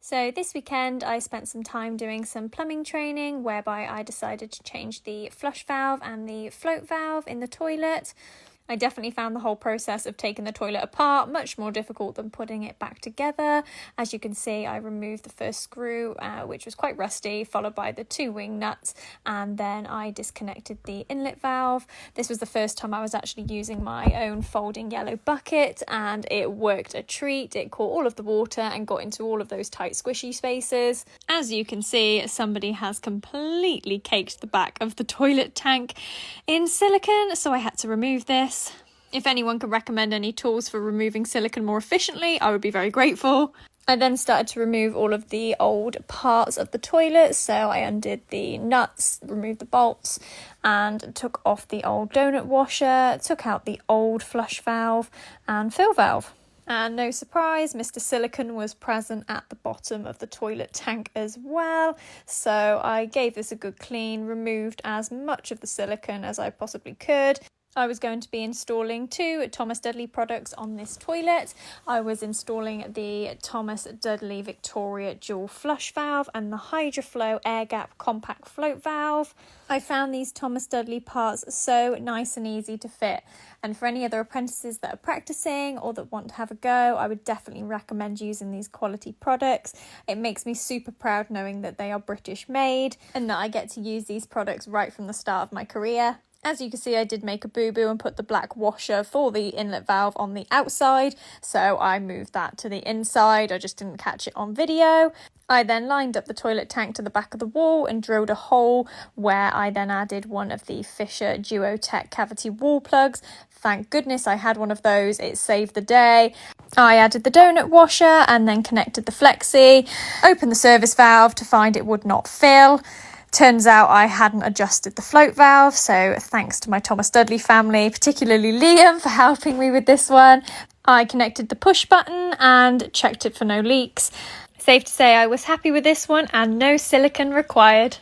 So this weekend I spent some time doing some plumbing training whereby I decided to change the flush valve and the float valve in the toilet. I definitely found the whole process of taking the toilet apart much more difficult than putting it back together. As you can see, I removed the first screw, which was quite rusty, followed by the two wing nuts, and then I disconnected the inlet valve. This was the first time I was actually using my own folding yellow bucket, and it worked a treat. It caught all of the water and got into all of those tight squishy spaces. As you can see, somebody has completely caked the back of the toilet tank in silicone, so I had to remove this. If anyone could recommend any tools for removing silicone more efficiently, I would be very grateful. I then started to remove all of the old parts of the toilet, so I undid the nuts, removed the bolts, and took off the old donut washer, took out the old flush valve and fill valve. And no surprise, Mr. Silicone was present at the bottom of the toilet tank as well. So I gave this a good clean, removed as much of the silicone as I possibly could. I was going to be installing two Thomas Dudley products on this toilet. I was installing the Thomas Dudley Victoria dual flush valve and the HydroFlow air gap compact float valve. I found these Thomas Dudley parts so nice and easy to fit, and for any other apprentices that are practicing or that want to have a go, I would definitely recommend using these quality products. It makes me super proud knowing that they are British made and that I get to use these products right from the start of my career. As you can see, I did make a boo-boo and put the black washer for the inlet valve on the outside, so I moved that to the inside. I just didn't catch it on video. I then lined up the toilet tank to the back of the wall and drilled a hole where I then added one of the Fisher Duotech cavity wall plugs. Thank goodness I had one of those, it saved the day. I added the donut washer and then connected the flexi, opened the service valve to find it would not fill. Turns out I hadn't adjusted the float valve, so thanks to my Thomas Dudley family, particularly Liam, for helping me with this one. I connected the push button and checked it for no leaks. Safe to say I was happy with this one and no silicone required.